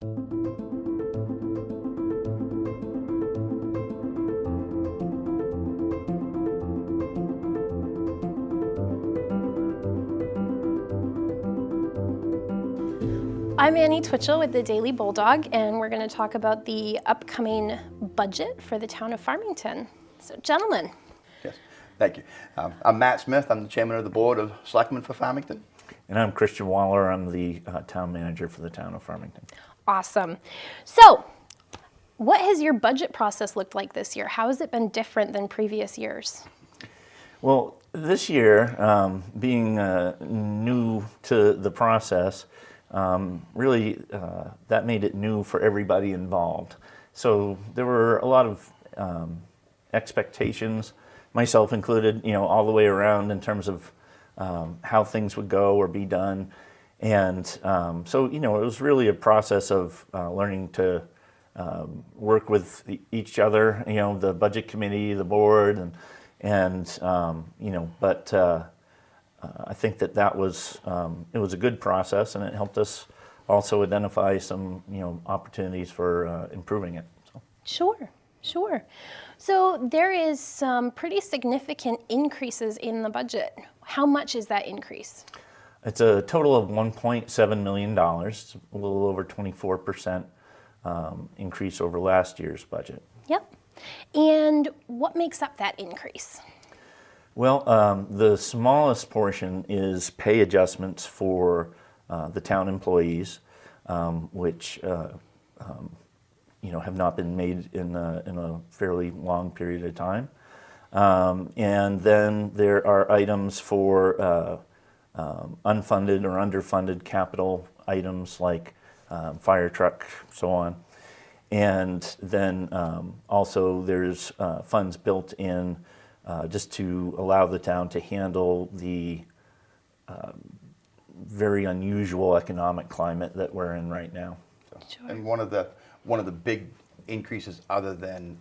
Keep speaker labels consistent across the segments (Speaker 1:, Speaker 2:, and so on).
Speaker 1: I'm Annie Twitchell with the Daily Bulldog, and we're going to talk about the upcoming budget for the town of Farmington. So, gentlemen.
Speaker 2: Yes, thank you. I'm Matt Smith. I'm the chairman of the board of selectmen for Farmington.
Speaker 3: And I'm Christian Waller. I'm the town manager for the town of Farmington.
Speaker 1: Awesome. So, what has your budget process looked like this year? How has it been different than previous years?
Speaker 3: Well, this year, being new to the process, really that made it new for everybody involved. So there were a lot of expectations, myself included, all the way around in terms of how things would go or be done. And so, it was really a process of learning to work with each other, the budget committee, the board, but I think that was it was a good process, and it helped us also identify some opportunities for improving it. So.
Speaker 1: Sure. So there is some pretty significant increases in the budget. How much is that increase?
Speaker 3: It's a total of $1.7 million, it's a little over 24% increase over last year's budget.
Speaker 1: Yep. And what makes up that increase?
Speaker 3: Well, the smallest portion is pay adjustments for the town employees, which have not been made in a fairly long period of time. And then there are items for unfunded or underfunded capital items like fire truck, so on. And then also there's funds built in just to allow the town to handle the very unusual economic climate that we're in right now.
Speaker 2: Sure. And one of the big increases, other than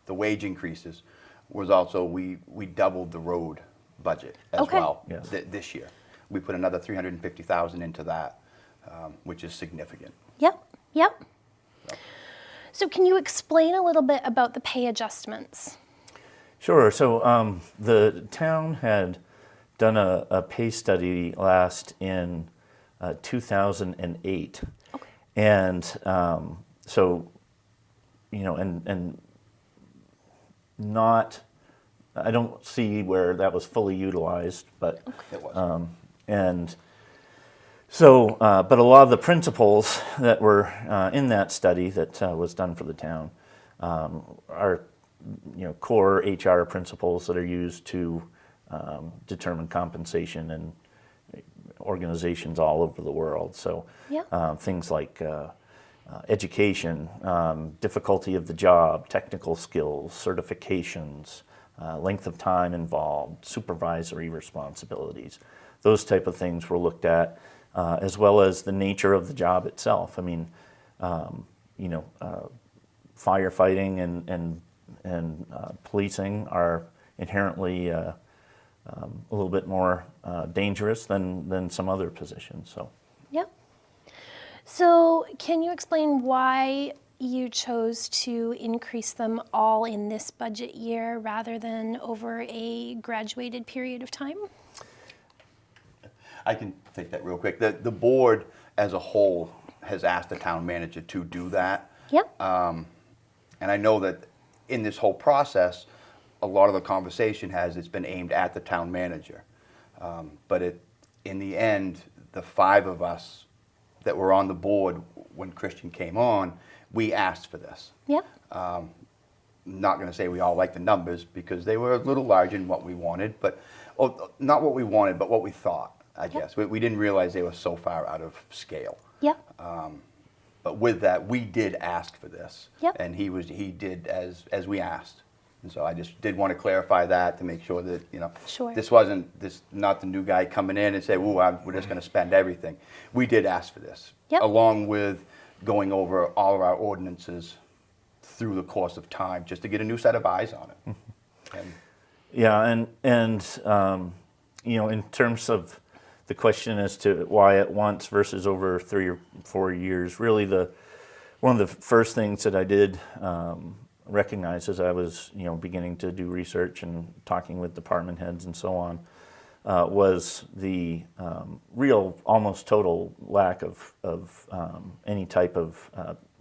Speaker 2: the wage increases, was also we doubled the road budget as well.
Speaker 3: Yes.
Speaker 2: This year. We put another $350,000 into that, which is significant.
Speaker 1: Yep. So can you explain a little bit about the pay adjustments?
Speaker 3: Sure. So the town had done a pay study last in 2008.
Speaker 1: Okay.
Speaker 3: And so, and not, I don't see where that was fully utilized, but
Speaker 2: it was.
Speaker 3: and so, but a lot of the principles that were in that study that was done for the town are core HR principles that are used to determine compensation in organizations all over the world. So things like education, difficulty of the job, technical skills, certifications, length of time involved, supervisory responsibilities. Those type of things were looked at, as well as the nature of the job itself. I mean, firefighting and policing are inherently a little bit more dangerous than some other positions. So.
Speaker 1: Yep. So can you explain why you chose to increase them all in this budget year rather than over a graduated period of time?
Speaker 2: I can take that real quick. The board as a whole has asked the town manager to do that.
Speaker 1: Yep.
Speaker 2: And I know that in this whole process, a lot of the conversation it's been aimed at the town manager. But in the end, the five of us that were on the board when Christian came on, we asked for this.
Speaker 1: Yep.
Speaker 2: Not going to say we all like the numbers because they were a little larger than what we wanted, but not what we wanted, but what we thought, I guess. We didn't realize they were so far out of scale.
Speaker 1: Yep.
Speaker 2: But with that, we did ask for this.
Speaker 1: Yep.
Speaker 2: And he did as we asked. And so I just did want to clarify that to make sure that,
Speaker 1: Sure.
Speaker 2: this wasn't not the new guy coming in and say, ooh, we're just going to spend everything. We did ask for this.
Speaker 1: Yep.
Speaker 2: Along with going over all of our ordinances through the course of time, just to get a new set of eyes on it. And
Speaker 3: Yeah, and in terms of the question as to why at once versus over 3 or 4 years, really one of the first things that I did recognize as I was, beginning to do research and talking with department heads and so on, was the real, almost total lack of any type of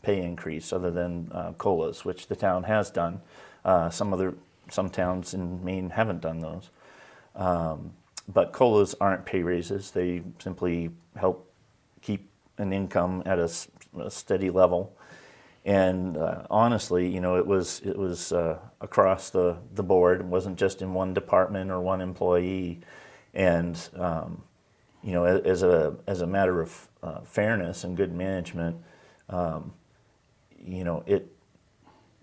Speaker 3: pay increase other than COLAs, which the town has done. Some towns in Maine haven't done those. But COLAs aren't pay raises. They simply help keep an income at a steady level. And honestly, it was across the board. It wasn't just in one department or one employee. And as a matter of fairness and good management,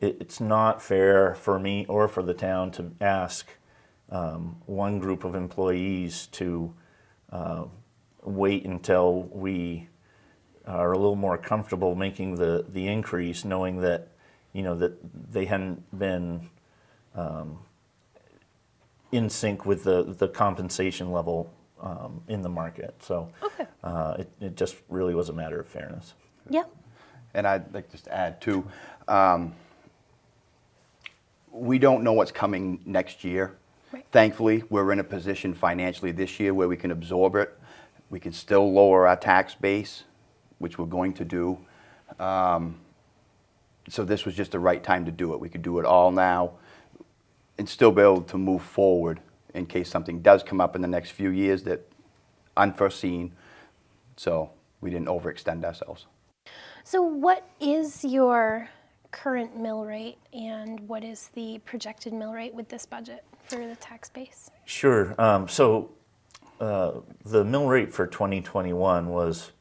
Speaker 3: it's not fair for me or for the town to ask one group of employees to wait until we are a little more comfortable making the increase, knowing that that they hadn't been in sync with the compensation level in the market. So
Speaker 1: Okay.
Speaker 3: it just really was a matter of fairness.
Speaker 1: Yeah.
Speaker 2: And I'd like just to add too, we don't know what's coming next year.
Speaker 1: Right.
Speaker 2: Thankfully, we're in a position financially this year where we can absorb it. We can still lower our tax base, which we're going to do. So this was just the right time to do it. We could do it all now and still be able to move forward in case something does come up in the next few years that unforeseen. So we didn't overextend ourselves.
Speaker 1: So what is your current mill rate and what is the projected mill rate with this budget for the tax base?
Speaker 3: Sure. The mill rate for 2021 was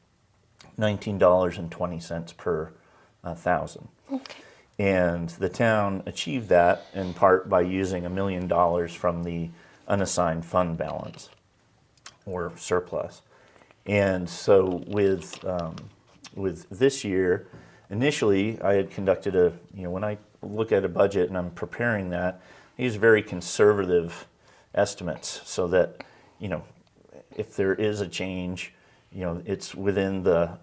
Speaker 3: $19.20 per thousand.
Speaker 1: Okay.
Speaker 3: And the town achieved that in part by using $1 million from the unassigned fund balance or surplus. And so with this year, initially I had conducted when I look at a budget and I'm preparing that, I use very conservative estimates so that, if there is a change, it's within the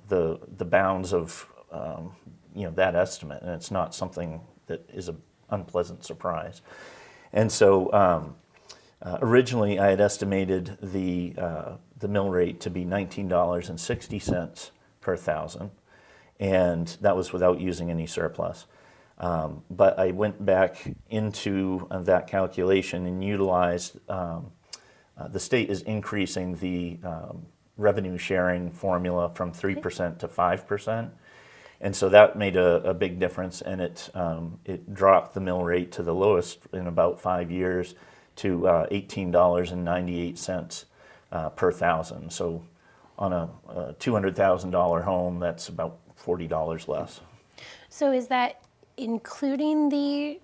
Speaker 3: bounds of, that estimate, and it's not something that is an unpleasant surprise. And so originally I had estimated the mill rate to be $19.60 per thousand, and that was without using any surplus. But I went back into that calculation and utilized, the state is increasing the revenue sharing formula from 3% to 5%. And so that made a big difference, and it dropped the mill rate to the lowest in about 5 years to $18.98 per thousand. So on a $200,000 home, that's about $40 less.
Speaker 1: So is that including the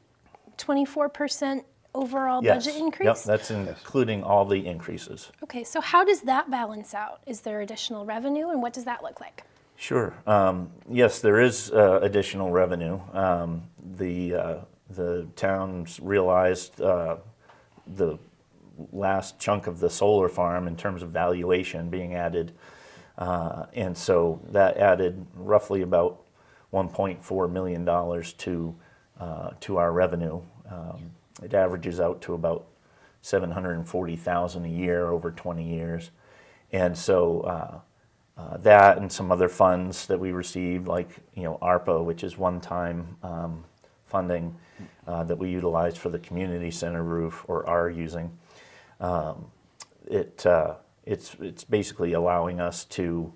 Speaker 1: 24% overall
Speaker 3: Yes.
Speaker 1: budget increase?
Speaker 3: Yep, that's including all the increases.
Speaker 1: Okay, so how does that balance out? Is there additional revenue and what does that look like?
Speaker 3: Sure. Yes, there is additional revenue. The towns realized the last chunk of the solar farm in terms of valuation being added, and so that added roughly about $1.4 million to our revenue. It averages out to about $740,000 a year over 20 years, and so. That and some other funds that we received, like ARPA, which is one-time funding that we utilized for the community center roof, or are using. It's basically allowing us to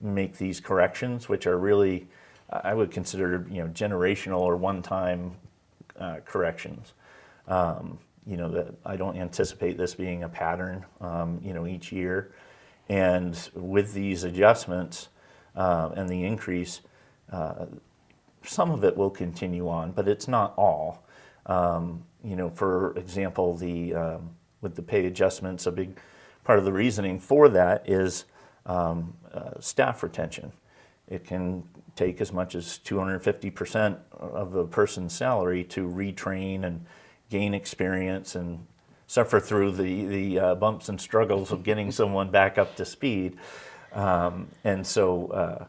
Speaker 3: make these corrections, which are really, I would consider generational or one-time corrections. That I don't anticipate this being a pattern, each year. And with these adjustments and the increase, some of it will continue on, but it's not all. For example, with the pay adjustments, a big part of the reasoning for that is staff retention. It can take as much as 250% of a person's salary to retrain and gain experience and suffer through the bumps and struggles of getting someone back up to speed. And so,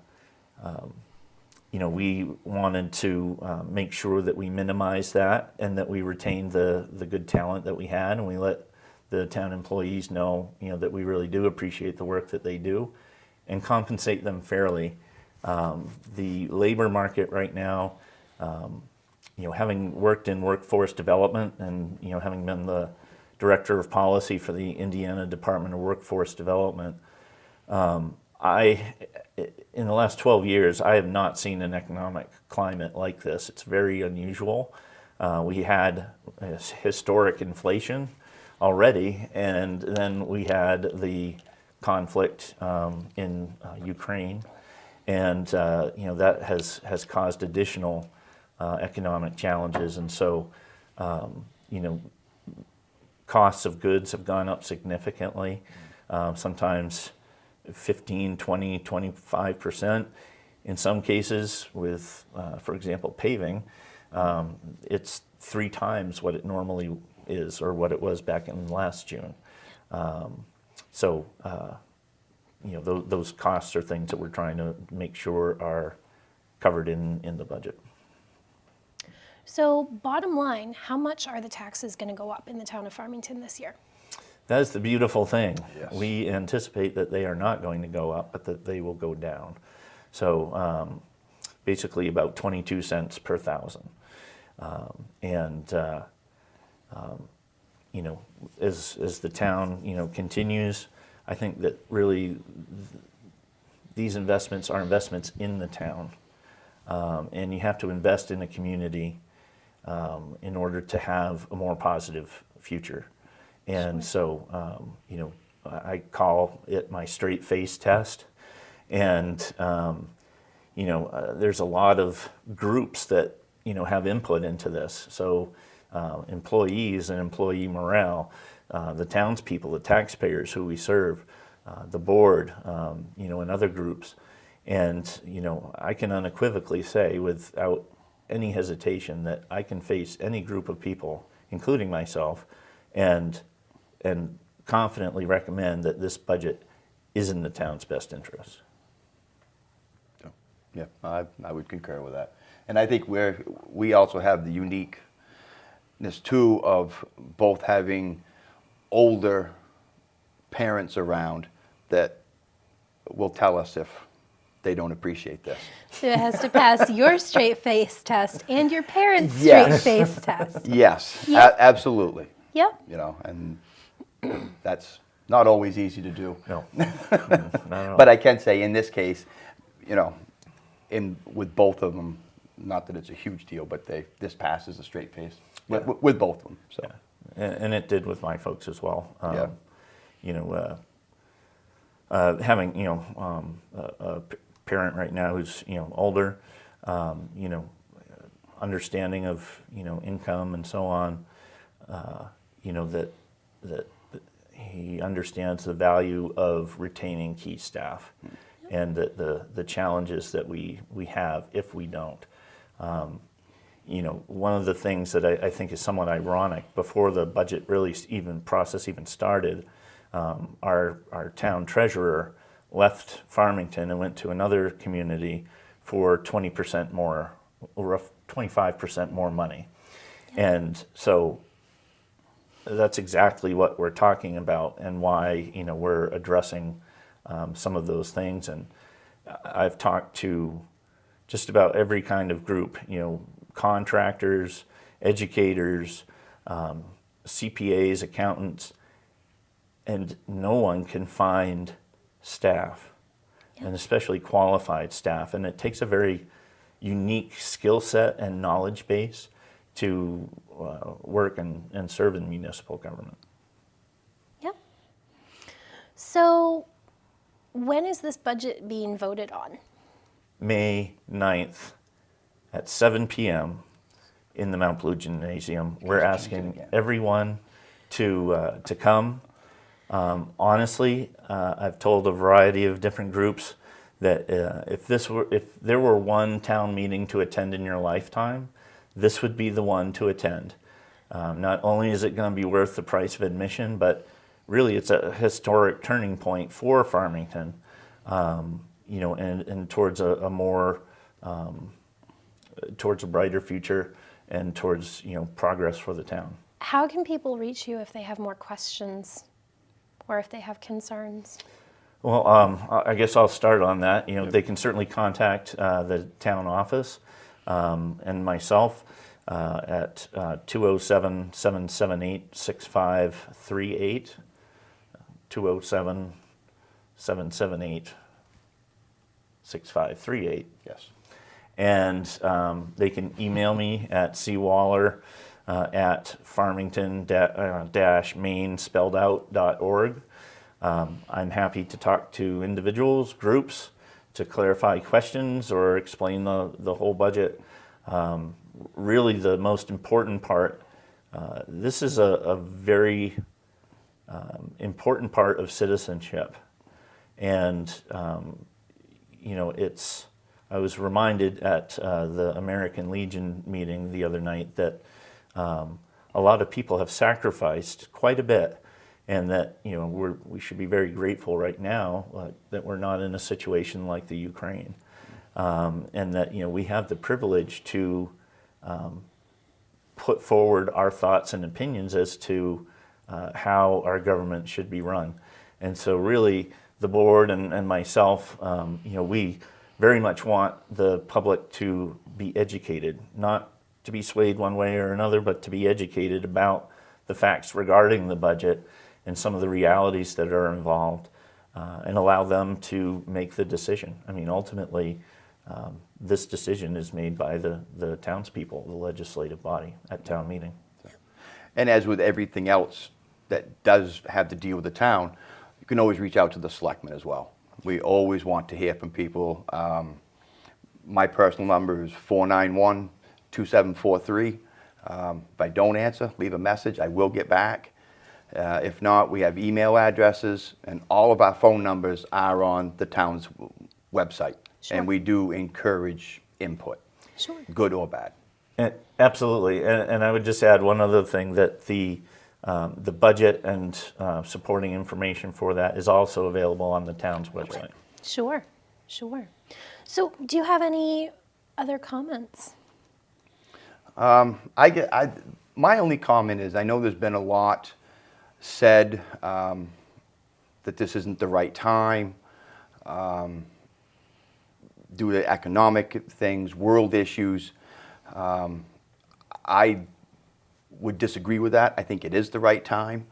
Speaker 3: we wanted to make sure that we minimize that and that we retained the good talent that we had, and we let the town employees know, that we really do appreciate the work that they do and compensate them fairly. The labor market right now, having worked in workforce development and, having been the director of policy for the Indiana Department of Workforce Development, in the last 12 years, I have not seen an economic climate like this. It's very unusual. We had historic inflation already, and then we had the conflict in Ukraine, and that has caused additional economic challenges, and so costs of goods have gone up significantly, sometimes 15, 20, 25%. In some cases with, for example, paving, it's 3 times what it normally is or what it was back in last June. Those costs are things that we're trying to make sure are covered in the budget.
Speaker 1: So bottom line, how much are the taxes going to go up in the town of Farmington this year?
Speaker 3: That is the beautiful thing.
Speaker 2: Yes.
Speaker 3: We anticipate that they are not going to go up, but that they will go down. So basically about 22 cents per thousand. As the town, continues, I think that really these investments are investments in the town. And you have to invest in a community in order to have a more positive future. And so, I call it my straight face test. And, there's a lot of groups that, have input into this. So employees and employee morale, the townspeople, the taxpayers who we serve, the board, and other groups. And, I can unequivocally say without any hesitation that I can face any group of people, including myself, and confidently recommend that this budget is in the town's best interest.
Speaker 2: So, yeah, I would concur with that. And I think we also have the uniqueness too of both having older parents around that will tell us if they don't appreciate this.
Speaker 1: So it has to pass your straight face test and your parents'
Speaker 2: Yes.
Speaker 1: straight face test.
Speaker 2: Yes,
Speaker 1: Yep.
Speaker 2: absolutely.
Speaker 1: Yep.
Speaker 2: And that's not always easy to do.
Speaker 3: No, not at all.
Speaker 2: But I can say in this case, with both of them, not that it's a huge deal, but this passes a straight face with both of them. So.
Speaker 3: Yeah. And it did with my folks as well. Having a parent right now who's older, understanding of income and so on, that he understands the value of retaining key staff, and that the challenges that we have if we don't. One of the things that I think is somewhat ironic, before the budget really process even started, our town treasurer left Farmington and went to another community for 20% more, or 25% more money. And so that's exactly what we're talking about, and why we're addressing some of those things. And I've talked to just about every kind of group, contractors, educators, CPAs, accountants, and no one can find staff, and especially qualified staff. And it takes a very unique skill set and knowledge base to work and serve in municipal government.
Speaker 1: Yep. So when is this budget being voted on?
Speaker 3: May 9th at 7 p.m. in the Mount Blue Gymnasium. We're asking everyone to come. Honestly, I've told a variety of different groups that if there were one town meeting to attend in your lifetime, this would be the one to attend. Not only is it going to be worth the price of admission, but really it's a historic turning point for Farmington, and towards a more, towards a brighter future and towards, progress for the town.
Speaker 1: How can people reach you if they have more questions or if they have concerns?
Speaker 3: Well, I guess I'll start on that. They can certainly contact the town office and myself at 207-778-6538, 207-778-6538.
Speaker 2: Yes.
Speaker 3: And they can email me at cwaller at farmington-maine.org. I'm happy to talk to individuals, groups, to clarify questions or explain the whole budget. Really, the most important part, this is a very important part of citizenship. And, I was reminded at the American Legion meeting the other night that a lot of people have sacrificed quite a bit, and that we should be very grateful right now that we're not in a situation like the Ukraine, and that we have the privilege to put forward our thoughts and opinions as to how our government should be run. And so really the board and myself, we very much want the public to be educated, not to be swayed one way or another, but to be educated about the facts regarding the budget and some of the realities that are involved, and allow them to make the decision. I mean, ultimately, this decision is made by the townspeople, the legislative body at town meeting.
Speaker 2: And as with everything else that does have to deal with the town, you can always reach out to the selectmen as well. We always want to hear from people. My personal number is 491-2743. If I don't answer, leave a message. I will get back. If not, we have email addresses, and all of our phone numbers are on the town's website.
Speaker 1: Sure.
Speaker 2: And we do encourage input,
Speaker 1: Sure.
Speaker 2: good or bad.
Speaker 3: Absolutely, and I would just add one other thing, that the budget and supporting information for that is also available on the town's website.
Speaker 1: Sure. Sure. So do you have any other comments?
Speaker 2: My only comment is, I know there's been a lot said that this isn't the right time due to economic things, world issues. I would disagree with that. I think it is the right time.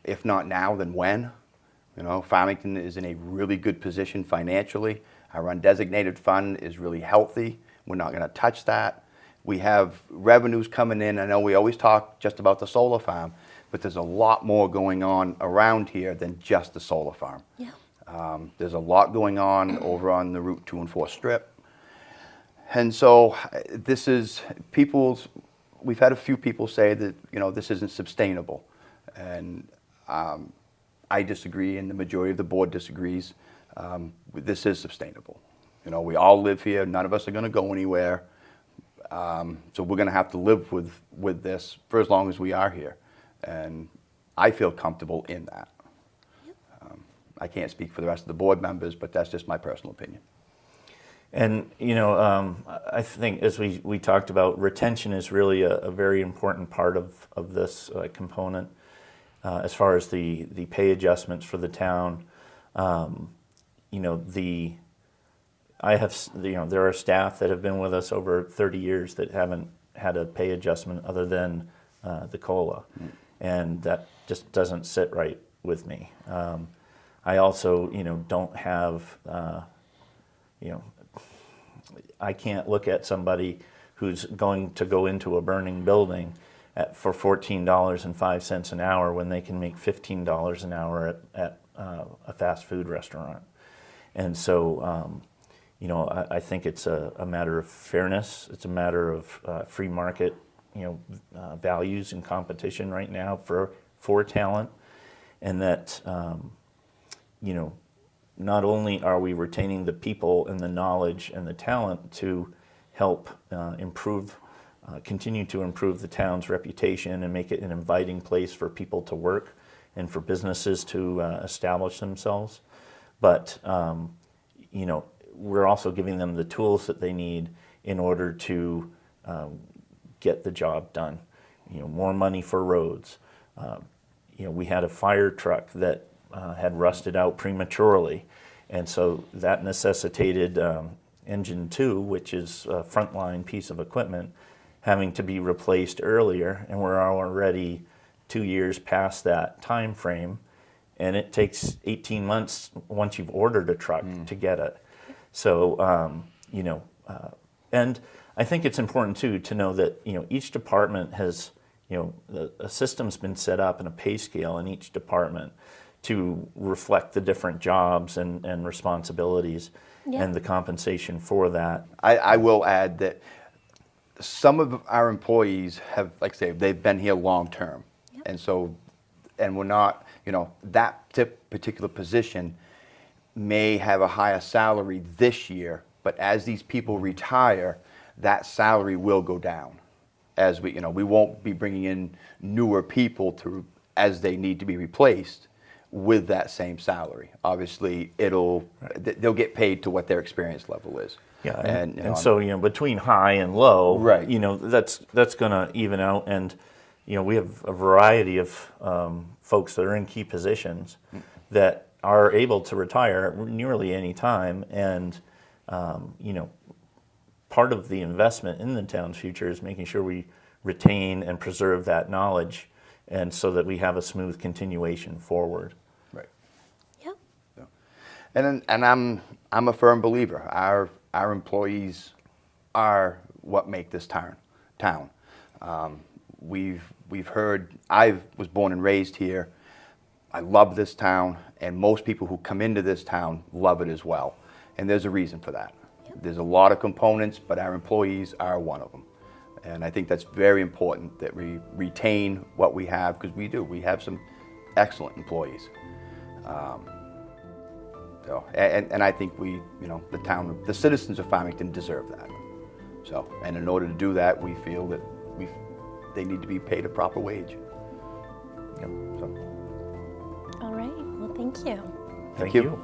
Speaker 2: If not now, then when? Farmington is in a really good position financially. Our undesignated fund is really healthy. We're not going to touch that. We have revenues coming in. I know we always talk just about the solar farm, but there's a lot more going on around here than just the solar farm.
Speaker 1: Yeah.
Speaker 2: There's a lot going on over on the Route 2 and 4 strip. And so this is we've had a few people say that, this isn't sustainable. And I disagree, and the majority of the board disagrees. This is sustainable. We all live here. None of us are going to go anywhere. So we're going to have to live with this for as long as we are here. And I feel comfortable in that.
Speaker 1: Yep.
Speaker 2: I can't speak for the rest of the board members, but that's just my personal opinion.
Speaker 3: And, I think as we talked about, retention is really a very important part of this component. As far as the pay adjustments for the town, there are staff that have been with us over 30 years that haven't had a pay adjustment other than the COLA. And that just doesn't sit right with me. I also, don't have, I can't look at somebody who's going to go into a burning building for $14.05 an hour when they can make $15 an hour at a fast food restaurant. And so, I think it's a matter of fairness. It's a matter of free market, values and competition right now for talent, and that, not only are we retaining the people and the knowledge and the talent to help improve continue to improve the town's reputation and make it an inviting place for people to work and for businesses to establish themselves. But, you know, we're also giving them the tools that they need in order to get the job done. You know, more money for roads. You know, we had a fire truck that had rusted out prematurely, and so that necessitated engine 2, which is a frontline piece of equipment, having to be replaced earlier, and we're already 2 years past that time frame, and it takes 18 months once you've ordered a truck to get it. So, you know, and I think it's important too to know that, you know, each department has, you know, a system's been set up and a pay scale in each department to reflect the different jobs and responsibilities and the compensation for that.
Speaker 2: I will add that some of our employees have, like I say, they've been here long term. And so, and we're not, you know, that particular position may have a higher salary this year, but as these people retire, that salary will go down. As we, you know, we won't be bringing in newer people to, as they need to be replaced with that same salary. Obviously, they'll get paid to what their experience level is.
Speaker 3: Yeah,
Speaker 2: and, you know,
Speaker 3: and so, you know, between high and low,
Speaker 2: right,
Speaker 3: you know, that's going to even out. And, you know, we have a variety of folks that are in key positions that are able to retire nearly any time. And, you know, part of the investment in the town's future is making sure we retain and preserve that knowledge, and so that we have a smooth continuation forward.
Speaker 2: Right.
Speaker 1: Yep.
Speaker 2: So, and I'm a firm believer. Our employees are what make this town. We've heard. I was born and raised here. I love this town, and most people who come into this town love it as well. And there's a reason for that. There's a lot of components, but our employees are one of them. And I think that's very important that we retain what we have, because we do. We have some excellent employees. So, and I think we, you know, the citizens of Farmington deserve that. So, and in order to do that, we feel that they need to be paid a proper wage. Yep. So.
Speaker 1: All right. Well, thank you.
Speaker 2: Thank you.